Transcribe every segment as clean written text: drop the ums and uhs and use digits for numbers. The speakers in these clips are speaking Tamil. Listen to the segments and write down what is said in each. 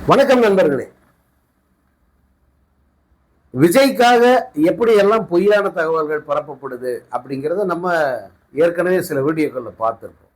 வணக்கம் நண்பர்களே. விஜய்க்காக எப்படி எல்லாம் பொய்யான தகவல்கள் பரப்பப்படுது அப்படிங்கிறத நம்ம ஏற்கனவே சில வீடியோக்களில் பார்த்துருக்கோம்.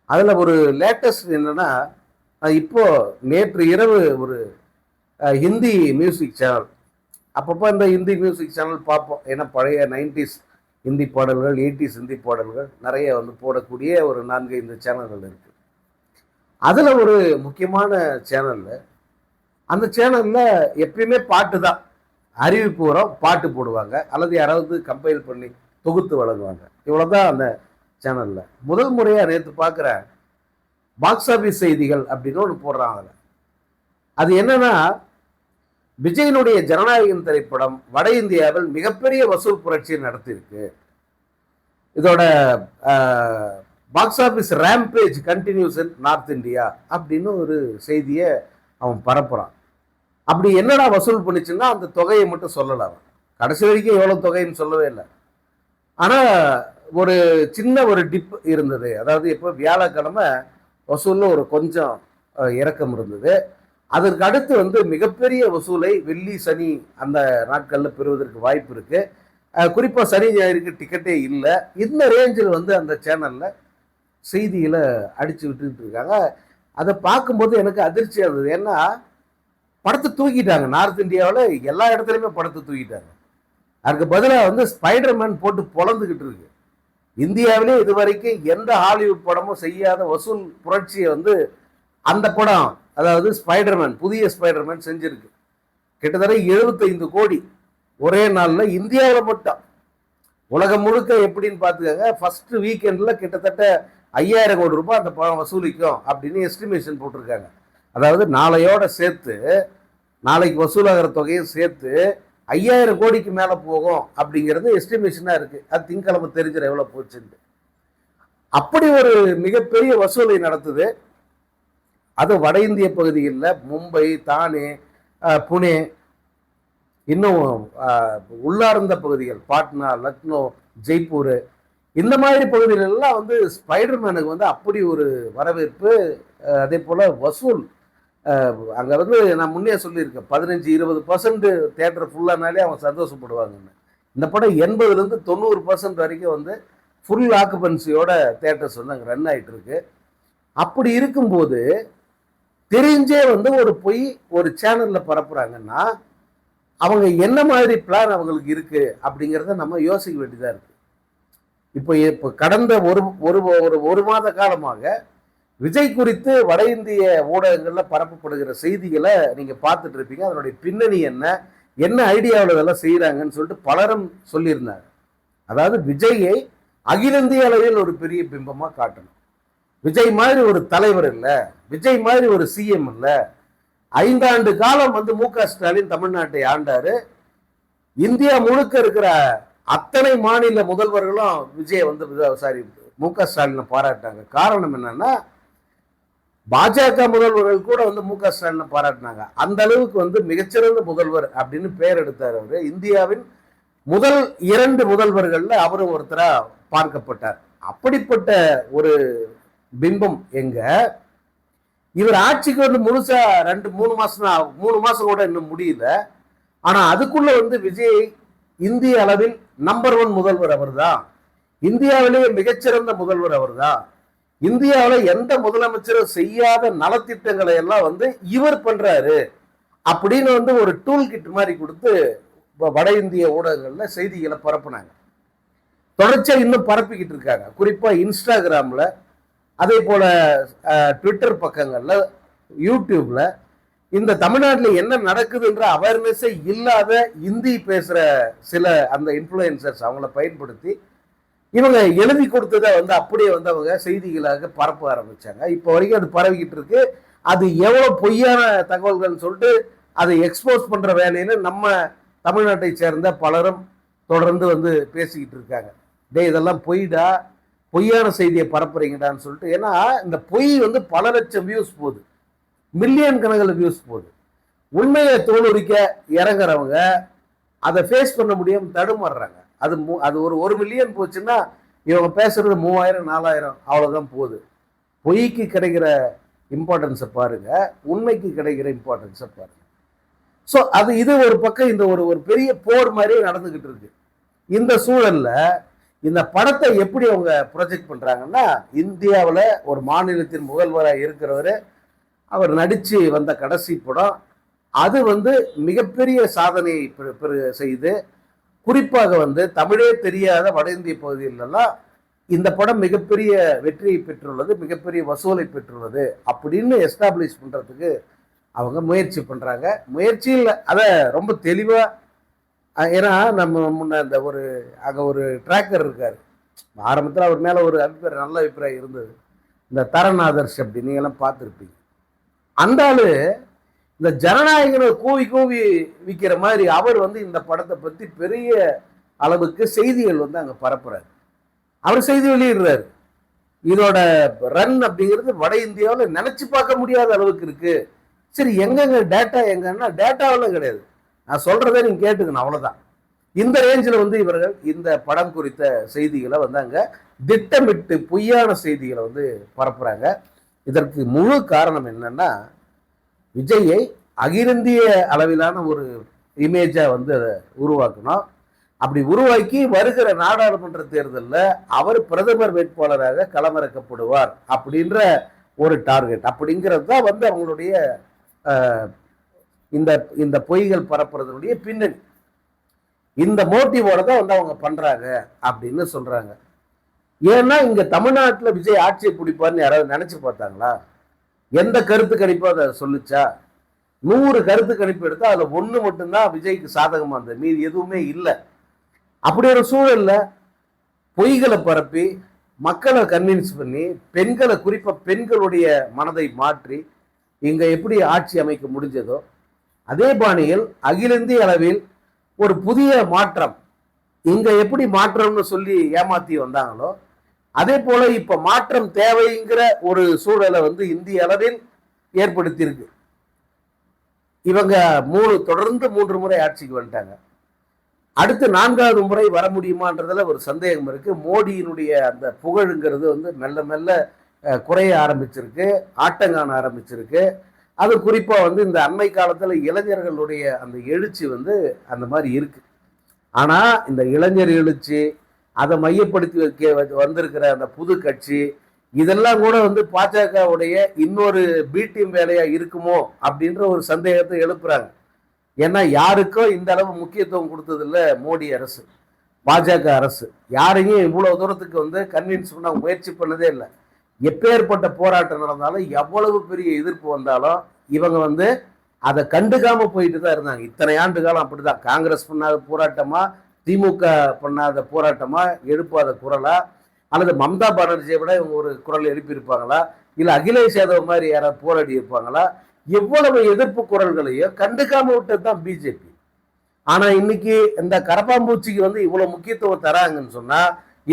அதில் ஒரு லேட்டஸ்ட் என்னன்னா, இப்போ நேற்று இரவு ஒரு ஹிந்தி மியூசிக் சேனல், அப்பப்போ இந்த ஹிந்தி மியூசிக் சேனல் பார்ப்போம். ஏன்னா பழைய 90s ஹிந்தி பாடல்கள், 80s ஹிந்தி பாடல்கள் நிறைய போடக்கூடிய ஒரு 4-5 சேனல்கள் இருக்குது. அதில் ஒரு முக்கியமான சேனலில், அந்த சேனலில் எப்பயுமே பாட்டு தான், அறிவிப்பு வரும், பாட்டு போடுவாங்க, அல்லது யாராவது கம்பைல் பண்ணி தொகுத்து வழங்குவாங்க. இவ்வளோதான் அந்த சேனலில். முதல் முறையாக நேற்று பார்க்குறேன், பாக்ஸ் ஆஃபீஸ் செய்திகள் அப்படின்னு ஒன்று போடுறாங்க. அதில் அது என்னன்னா, விஜயனுடைய ஜனநாயகன் திரைப்படம் வட இந்தியாவில் மிகப்பெரிய வசூல் புரட்சியை நடத்தியிருக்கு. இதோட box office rampage continuous in north India அப்படின்னு ஒரு செய்தியை அவன் பரப்புறான். அப்படி என்னடா வசூல் பண்ணிச்சுன்னா அந்த தொகையை மட்டும் சொல்லலை. அவன் கடைசி வரைக்கும் எவ்வளோ தொகைன்னு சொல்லவே இல்லை. ஆனால் ஒரு சின்ன ஒரு டிப் இருந்தது. அதாவது இப்போ வியாழக்கிழமை வசூலில் ஒரு கொஞ்சம் இறக்கம் இருந்தது. அதற்கு அடுத்து மிகப்பெரிய வசூலை வெள்ளி சனி அந்த நாட்களில் பெறுவதற்கு வாய்ப்பு இருக்கு. குறிப்பாக சனி ஞாயிறுக்கு டிக்கெட்டே இல்லை. இந்த ரேஞ்சில் அந்த சேனலில் செய்தியில் அடித்து விட்டுக்கிட்டு இருக்காங்க. அதை பார்க்கும்போது எனக்கு அதிர்ச்சியாக இருந்தது. ஏன்னா படத்தை தூக்கிட்டாங்க. நார்த் இந்தியாவில் எல்லா இடத்துலையுமே படத்தை தூக்கிட்டாங்க. அதுக்கு பதிலாக ஸ்பைடர்மேன் போட்டு பொழந்துக்கிட்டு இருக்கு. இந்தியாவிலே இது வரைக்கும் எந்த ஹாலிவுட் படமும் செய்யாத வசூல் புரட்சியை அந்த படம், அதாவது ஸ்பைடர்மேன், புதிய ஸ்பைடர்மேன் செஞ்சிருக்கு. கிட்டத்தட்ட 75 கோடி ஒரே நாளில் இந்தியாவில் மட்டும். உலகம் முழுக்க எப்படின்னு பார்த்துக்கோங்க. ஃபர்ஸ்ட் வீக்கெண்டில் கிட்டத்தட்ட 5000 கோடி ரூபாய் அந்த படம் வசூலிக்கும் அப்படின்னு எஸ்டிமேஷன் போட்டிருக்காங்க. அதாவது நாளையோட சேர்த்து, நாளைக்கு வசூலாகிற தொகையும் சேர்த்து 5000 கோடிக்கு மேலே போகும் அப்படிங்கிறது எஸ்டிமேஷனாக இருக்குது. அது திங்கக்கிழமை தெரிஞ்சிட எவ்வளோ போச்சுன்னு. அப்படி ஒரு மிகப்பெரிய வசூலை நடத்துது. அது வட இந்திய பகுதிகளில் மும்பை, தானே, புனே, இன்னும் உள்ளார்ந்த பகுதிகள் பாட்னா, லக்னோ, ஜெய்ப்பூர், இந்த மாதிரி பகுதிகளெல்லாம் ஸ்பைடர்மேனுக்கு அப்படி ஒரு வரவேற்பு. அதே போல் வசூல் அங்கே நான் முன்னே சொல்லியிருக்கேன், 15-20% தேட்டர் ஃபுல்லானாலே அவங்க சந்தோஷப்படுவாங்கன்னு. இந்த படம் 80% 90% வரைக்கும் ஃபுல் ஆக்குபன்சியோட தேட்டர்ஸ் அங்கே ரன் ஆகிட்டு இருக்கு. அப்படி இருக்கும்போது தெரிஞ்சே ஒரு பொய் ஒரு சேனலில் பரப்புகிறாங்கன்னா அவங்க என்ன மாதிரி பிளான் அவங்களுக்கு இருக்கு அப்படிங்கிறத நம்ம யோசிக்க வேண்டியதாக இருக்கு. இப்போ கடந்த ஒரு மாத காலமாக விஜய் குறித்து வட இந்திய ஊடகங்களில் பரப்பப்படுகிற செய்திகளை நீங்கள் பார்த்துட்டு இருப்பீங்க. அதனுடைய பின்னணி என்ன ஐடியாவில் இதெல்லாம் செய்கிறாங்கன்னு சொல்லிட்டு பலரும் சொல்லியிருந்தாங்க. அதாவது விஜயை அகில இந்திய அளவில் ஒரு பெரிய பிம்பமாக காட்டணும். விஜய் மாதிரி ஒரு தலைவர் இல்லை, விஜய் மாதிரி ஒரு சிஎம் இல்லை. 5 ஆண்டு காலம் மு.க. ஸ்டாலின் தமிழ்நாட்டை ஆண்டாரு. இந்தியா முழுக்க இருக்கிற அத்தனை மாநில முதல்வர்களும் விஜய் மு.க. ஸ்டாலினை பாராட்டினாங்க. காரணம் என்னன்னா, பாஜக முதல்வர்கள் கூட மு.க. ஸ்டாலினை பாராட்டினாங்க. அந்த அளவுக்கு மிகச்சிறந்த முதல்வர் அப்படின்னு பெயர் எடுத்தார் அவரு. இந்தியாவின் முதல் 2 முதல்வர்கள்ல அவரும் ஒருத்தரா பார்க்கப்பட்டார். அப்படிப்பட்ட ஒரு பிம்பம் எங்க இவர் ஆட்சிக்கு முழுசா 3 மாசம் கூட இன்னும் முடியல. ஆனா அதுக்குள்ள விஜய் இந்திய அளவில் நம்பர் 1 முதல்வர் அவர் தான். இந்தியாவிலேயே மிகச்சிறந்த முதல்வர் அவர் தான். இந்தியாவில் எந்த முதலமைச்சரும் செய்யாத நலத்திட்டங்களை எல்லாம் இவர் பண்றாரு அப்படின்னு ஒரு டூல் கிட் மாதிரி கொடுத்து வட இந்திய ஊடகங்கள்ல செய்திகளை பரப்புனாங்க. தொடர்ச்சியா இன்னும் பரப்பிக்கிட்டு இருக்காங்க. குறிப்பா இன்ஸ்டாகிராம்ல, அதே போல ட்விட்டர் பக்கங்கள்ல, யூடியூப்ல இந்த தமிழ்நாட்டில் என்ன நடக்குதுன்ற அவேர்னஸே இல்லாத இந்தி பேசுற சில அந்த இன்ஃப்ளூயன்சர்ஸ் அவங்கள பயன்படுத்தி இவங்க எழுதி கொடுத்ததை அப்படியே அவங்க செய்திகளாக பரப்ப ஆரம்பிச்சாங்க. இப்போ வரைக்கும் அது பரவிக்கிட்டு இருக்கு. அது எவ்வளோ பொய்யான தகவல்கள்னு சொல்லிட்டு அதை எக்ஸ்போஸ் பண்ற வேலைன்னு நம்ம தமிழ்நாட்டை சேர்ந்த பலரும் தொடர்ந்து பேசிக்கிட்டு இருக்காங்க. இதெல்லாம் பொய்டா, பொய்யான செய்தியை பரப்புறீங்கடான்னு சொல்லிட்டு. ஏன்னா இந்த பொய் பல லட்சம் வியூஸ் போகுது, மில்லியன் கணக்கில் வியூஸ் போகுது. உண்மையை தோலுரிக்க இறங்குறவங்க அதை ஃபேஸ் பண்ண முடியாமல் தடுமாறுறாங்க. அது ஒரு 1 மில்லியன் போச்சுன்னா இவங்க பேசுறது 3000-4000 அவ்வளோதான் போகுது. பொய்க்கு கிடைக்கிற இம்பார்ட்டன்ஸை பாருங்க, உண்மைக்கு கிடைக்கிற இம்பார்ட்டன்ஸை பாருங்க. ஸோ இது ஒரு பக்கம் இந்த ஒரு ஒரு பெரிய போர் மாதிரி நடந்துகிட்டு இருக்கு. இந்த சூழல்ல இந்த படத்தை எப்படி அவங்க ப்ரொஜெக்ட் பண்றாங்கன்னா, இந்தியாவில் ஒரு மாநிலத்தின் முதல்வராக இருக்கிறவர், அவர் நடிச்சு வந்த கடைசி படம் அது மிகப்பெரிய சாதனை செய்து, குறிப்பாக தமிழே தெரியாத வட இந்திய பகுதிகளெல்லாம் இந்த படம் மிகப்பெரிய வெற்றியை பெற்றுள்ளது, மிகப்பெரிய வசூலை பெற்றுள்ளது அப்படின்னு எஸ்டாப்ளிஷ் பண்றதுக்கு அவங்க முயற்சி பண்றாங்க. முயற்சி இல்லை, அதை ரொம்ப தெளிவா, ஏன்னா நம்ம முன்ன அந்த அங்கே ஒரு டிராக்கர் இருக்காரு, ஆரம்பத்தில் அவர் மேலே ஒரு அபிப்பிராயம், நல்ல அபிப்பிராயம் இருந்தது, இந்த தரநாதர்ஷ் அப்படி நீங்களாம் பார்த்துருப்பீங்க. அந்த ஆளு இந்த ஜனநாயகனை கூவி கூவி விற்கிற மாதிரி அவர் இந்த படத்தை பற்றி பெரிய அளவுக்கு செய்திகள் அங்கே பரப்புறாரு, அவர் செய்தி வெளியிடுறாரு. இதோட ரன் அப்படிங்கிறது வட இந்தியாவில் நினைச்சு பார்க்க முடியாத அளவுக்கு இருக்கு. சரி, எங்கெங்க டேட்டா, எங்கன்னா டேட்டாவெல்லாம் கிடையாது, நான் சொல்றதை நீங்க கேட்டுக்கணும், அவ்வளவுதான். இந்த ரேஞ்சில் இவர்கள் இந்த படம் குறித்த செய்திகளை அங்க திட்டமிட்டு பொய்யான செய்திகளை பரப்புறாங்க. இதற்கு முழு காரணம் என்னன்னா, விஜயை அகில இந்திய அளவிலான ஒரு இமேஜா அதை உருவாக்கணும். அப்படி உருவாக்கி வருகிற நாடாளுமன்ற தேர்தலில் அவர் பிரதமர் வேட்பாளராக களமிறக்கப்படுவார் அப்படின்ற ஒரு டார்கெட். அப்படிங்கிறது தான் அவங்களுடைய இந்த இந்த பொய்கள் பரப்புறதுடைய பின்னணி. இந்த மோட்டிவோட தான் அவங்க பண்றாங்க அப்படின்னு சொல்றாங்க. ஏன்னா இங்க தமிழ்நாட்டில் விஜய் ஆட்சியை பிடிப்பார்னு யாராவது நினைச்சு பார்த்தாங்களா? எந்த கருத்து கணிப்போ அதை சொல்லிச்சா? 100 கருத்து கணிப்பு எடுத்தா அதுல 1 மட்டும்தான் விஜய்க்கு சாதகமா இருந்தது, மீது எதுவுமே இல்லை. அப்படி ஒரு சூழல்ல பொய்களை பரப்பி மக்களை கன்வின்ஸ் பண்ணி பெண்களை, குறிப்பா பெண்களுடைய மனதை மாற்றி இங்க எப்படி ஆட்சி அமைக்க முடிஞ்சதோ அதே பாணியில் அகில இந்திய அளவில் ஒரு புதிய மாற்றம், இங்க எப்படி மாற்றம்னு சொல்லி ஏமாத்தி வந்தாங்களோ அதே போல இப்ப மாற்றம் தேவைங்கிற ஒரு சூழலை இந்திய அளவில் ஏற்படுத்தியிருக்கு. இவங்க தொடர்ந்து 3 முறை ஆட்சிக்கு வந்துட்டாங்க. அடுத்து 4வது முறை வர முடியுமான்றதுல ஒரு சந்தேகம் இருக்கு. மோடியினுடைய அந்த புகழுங்கிறது மெல்ல மெல்ல குறைய ஆரம்பிச்சிருக்கு, ஆட்டங்காண ஆரம்பிச்சிருக்கு. அது குறிப்பா இந்த அண்மை காலத்துல இளைஞர்களுடைய அந்த எழுச்சி அந்த மாதிரி இருக்கு. ஆனா இந்த இளைஞர் எழுச்சி, அதை மையப்படுத்தி வைக்க வந்திருக்கிற அந்த புது கட்சி, இதெல்லாம் கூட பாஜகவுடைய இன்னொரு பி டீம் வேலையா இருக்குமோ அப்படின்ற ஒரு சந்தேகத்தை எழுப்புறாங்க. ஏன்னா யாருக்கோ இந்த அளவு முக்கியத்துவம் கொடுத்தது இல்லை மோடி அரசு, பாஜக அரசு. யாரையும் இவ்வளவு தூரத்துக்கு கன்வின்ஸ் பண்ண முயற்சி பண்ணதே இல்லை. எப்பேற்பட்ட போராட்டம் நடந்தாலும், எவ்வளவு பெரிய எதிர்ப்பு வந்தாலும் இவங்க அதை கண்டுக்காம போயிட்டு தான் இருந்தாங்க. இத்தனை ஆண்டு காலம் அப்படிதான். காங்கிரஸ் பண்ணாத போராட்டமா, திமுக பண்ணாத போராட்டமா, எழுப்பாத குரலா, அல்லது மம்தா பானர்ஜியை விட இவங்க ஒரு குரல் எழுப்பியிருப்பாங்களா, இல்லை அகிலேஷ் யாதவ் மாதிரி யாராவது போராடி இருப்பாங்களா? எவ்வளவு எதிர்ப்பு குரல்களையும் கண்டுக்காம விட்டது தான் பிஜேபி. ஆனா இன்னைக்கு இந்த கரப்பாம்பூச்சிக்கு இவ்வளவு முக்கியத்துவம் தராங்கன்னு சொன்னா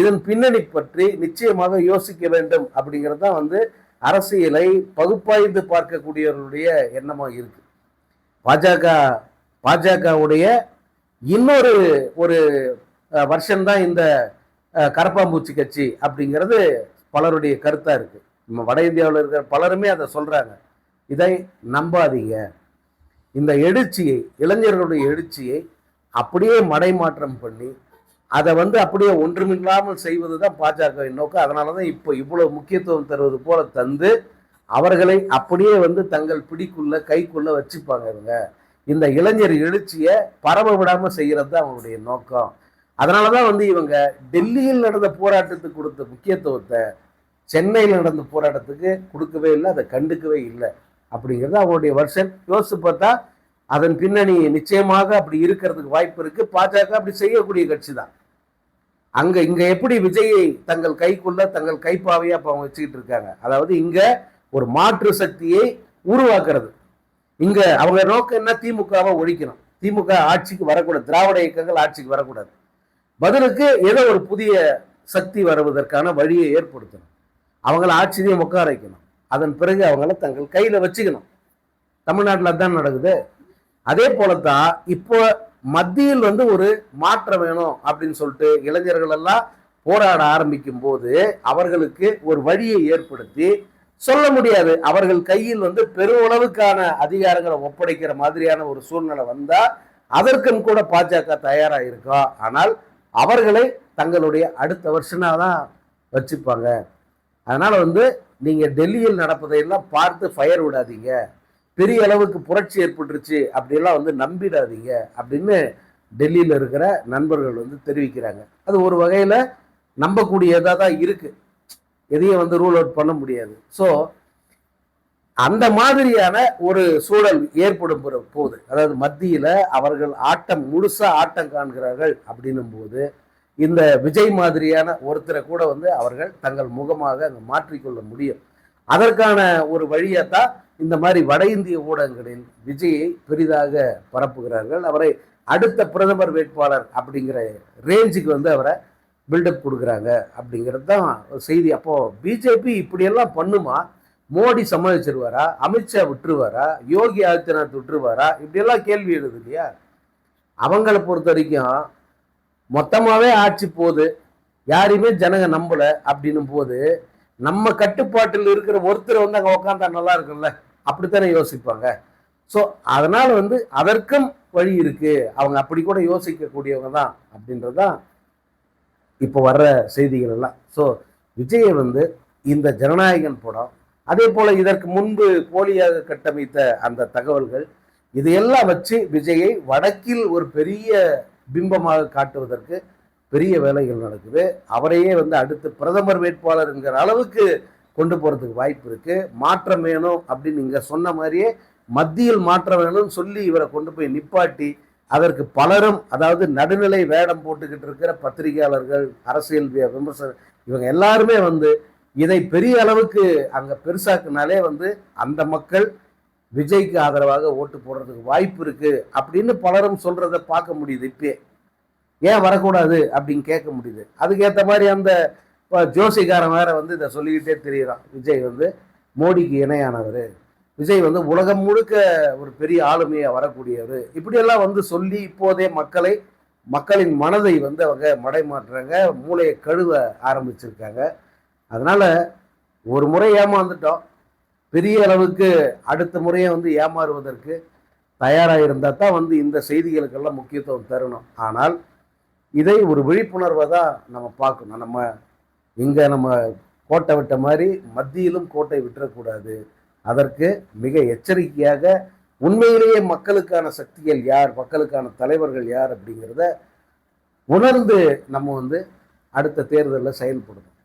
இதன் பின்னணி பற்றி நிச்சயமாக யோசிக்க வேண்டும் அப்படிங்கிறது தான் அரசியலை பகுப்பாய்ந்து பார்க்கக்கூடியவர்களுடைய எண்ணமா இருக்கு. பாஜகவுடைய இன்னொரு ஒரு வருஷன் தான் இந்த கரப்பாம்பூச்சி கட்சி அப்படிங்கிறது பலருடைய கருத்தா இருக்கு. நம்ம வட இந்தியாவில் இருக்கிற பலருமே அதை சொல்றாங்க. இதை நம்பாதீங்க. இந்த எழுச்சியை, இளைஞர்களுடைய எழுச்சியை அப்படியே மடைமாற்றம் பண்ணி அதை அப்படியே ஒன்றுமில்லாமல் செய்வது தான் பாஜகவின் நோக்கம். அதனால தான் இப்போ இவ்வளவு முக்கியத்துவம் தருவது போல தந்து அவர்களை அப்படியே தங்கள் பிடிக்குள்ள கைக்குள்ள வச்சுப்பாங்க. இவங்க இந்த இளைஞர் எழுச்சியை பரவ விடாம செய்யறது தான் அவங்களுடைய நோக்கம். அதனாலதான் இவங்க டெல்லியில் நடந்த போராட்டத்துக்கு கொடுத்த முக்கியத்துவத்தை சென்னையில் நடந்த போராட்டத்துக்கு கொடுக்கவே இல்லை, அதை கண்டுக்கவே இல்லை அப்படிங்கிறது அவங்களுடைய வருஷன். யோசிச்சு பார்த்தா அதன் பின்னணி நிச்சயமாக அப்படி இருக்கிறதுக்கு வாய்ப்பு இருக்கு. பாஜக அப்படி செய்யக்கூடிய கட்சி தான். இங்க எப்படி விஜயை தங்கள் கைக்குள்ள, தங்கள் கைப்பாவையா அப்ப அவங்க வச்சுக்கிட்டு இருக்காங்க. அதாவது இங்க ஒரு மாற்று சக்தியை உருவாக்குறது. இங்க அவங்க நோக்கம் என்ன? திமுகவை ஒழிக்கணும், திமுக ஆட்சிக்கு வரக்கூடாது, திராவிட இயக்கங்கள் ஆட்சிக்கு வரக்கூடாது. பதிலுக்கு ஏதோ ஒரு புதிய சக்தி வருவதற்கான வழியை ஏற்படுத்தணும், அவங்கள ஆட்சியையும் உட்கார வைக்கணும், அதன் பிறகு அவங்கள தங்கள் கையில வச்சுக்கணும். தமிழ்நாட்டில் தான் நடக்குது. அதே போலத்தான் இப்போ மத்தியில் ஒரு மாற்றம் வேணும் அப்படின்னு சொல்லிட்டு இளைஞர்கள் எல்லாம் போராட ஆரம்பிக்கும் போது அவர்களுக்கு ஒரு வழியை ஏற்படுத்தி சொல்ல முடியாது. அவர்கள் கையில் பெருமளவுக்கான அதிகாரங்களை ஒப்படைக்கிற மாதிரியான ஒரு சூழ்நிலை வந்தா அதற்கும் கூட பாஜக தயாரா இருக்கா. ஆனால் அவர்களை தங்களுடைய அடுத்த வருஷனா தான் வச்சுப்பாங்க. அதனால நீங்க டெல்லியில் நடப்பதையெல்லாம் பார்த்து ஃபயர் விடாதீங்க, பெரிய அளவுக்கு புரட்சி ஏற்பட்டுருச்சு அப்படியெல்லாம் நம்பிடாதீங்க அப்படின்னு டெல்லியில் இருக்கிற நண்பர்கள் தெரிவிக்கிறாங்க. அது ஒரு வகையில் நம்பக்கூடியதாக தான் இருக்கு. எதையும் ரூல் அவுட் பண்ண முடியாது. ஸோ அந்த மாதிரியான ஒரு சூழல் ஏற்படும் போது, அதாவது மத்தியில் அவர்கள் முழுசா ஆட்டம் காண்கிறார்கள் அப்படின்னும் போது இந்த விஜய் மாதிரியான ஒருத்தரை கூட அவர்கள் தங்கள் முகமாக அங்கே மாற்றிக்கொள்ள முடியும். அதற்கான ஒரு வழியத்தான் இந்த மாதிரி வட இந்திய ஊடகங்களில் விஜயை பெரிதாக பரப்புகிறார்கள். அவரை அடுத்த பிரதமர் வேட்பாளர் அப்படிங்கிற ரேஞ்சுக்கு அவரை பில்டப் கொடுக்குறாங்க அப்படிங்கிறது தான் செய்தி. அப்போ பிஜேபி இப்படியெல்லாம் பண்ணுமா? மோடி சமாளிச்சிருவாரா? அமித்ஷா விட்டுருவாரா? யோகி ஆதித்யநாத் விட்டுருவாரா? இப்படியெல்லாம் கேள்வி எழுது இல்லையா? அவங்களை பொறுத்த வரைக்கும் மொத்தமாவே ஆட்சி போகுது, யாரையுமே ஜனங்க நம்பல அப்படின்னும் போது நம்ம கட்டுப்பாட்டில் இருக்கிற ஒருத்தர் அங்க உட்காந்தா நல்லா இருக்கும்ல, அப்படித்தானே யோசிப்பாங்க. ஸோ அதனால அதற்கும் வழி இருக்கு, அவங்க அப்படி கூட யோசிக்கக்கூடியவங்க தான் அப்படின்றதான் இப்போ வர்ற செய்திகள் எல்லாம். ஸோ விஜயை இந்த ஜனநாயகன் படம், அதே போல இதற்கு முன்பு போலியாக கட்டமைத்த அந்த தகவல்கள், இதையெல்லாம் வச்சு விஜயை வடக்கில் ஒரு பெரிய பிம்பமாக காட்டுவதற்கு பெரிய வேலைகள் நடக்குது. அவரையே அடுத்து பிரதமர் வேட்பாளர் என்கிற அளவுக்கு கொண்டு போறதுக்கு வாய்ப்பு இருக்கு. மாற்றம் வேணும் அப்படின்னு இங்க சொன்ன மாதிரியே மத்தியில் மாற்றம் வேணும்னு சொல்லி இவரை கொண்டு போய் நிப்பாட்டி அதற்கு பலரும், அதாவது நடுநிலை வேடம் போட்டுக்கிட்டு இருக்கிற பத்திரிகையாளர்கள், அரசியல் விமர்சகர், இவங்க எல்லாருமே இதை பெரிய அளவுக்கு அங்க பெருசாக்குனாலே அந்த மக்கள் விஜய்க்கு ஆதரவாக ஓட்டு போடுறதுக்கு வாய்ப்பு இருக்கு அப்படின்னு பலரும் சொல்றதை பார்க்க முடியுது. இப்பயே ஏன் வரக்கூடாது அப்படின்னு கேட்க முடியுது. அதுக்கேற்ற மாதிரி அந்த ஜோசிகாரன் வேற இதை சொல்லிக்கிட்டே தெரியுறான். விஜய் மோடிக்கு இணையானவர், விஜய் உலகம் முழுக்க ஒரு பெரிய ஆளுமையா வரக்கூடியவர், இப்படியெல்லாம் சொல்லி இப்போதே மக்களின் மனதை அவங்க மடைமாற்றுறாங்க, மூளையை கழுவ ஆரம்பிச்சிருக்காங்க. அதனால ஒரு முறை ஏமாந்துட்டோம், பெரிய அளவுக்கு அடுத்த முறையை ஏமாறுவதற்கு தயாராக இருந்தால் தான் இந்த செய்திகளுக்கெல்லாம் முக்கியத்துவம் தரணும். ஆனால் இதை ஒரு விழிப்புணர்வை தான் நம்ம பார்க்கணும். நம்ம கோட்டை விட்ட மாதிரி மத்தியிலும் கோட்டை விட்டுறக்கூடாது. அதற்கு மிக எச்சரிக்கையாக உண்மையிலேயே மக்களுக்கான சக்திகள் யார், மக்களுக்கான தலைவர்கள் யார் அப்படிங்கிறத உணர்ந்து நம்ம அடுத்த தேர்தலில் செயல்படணும்.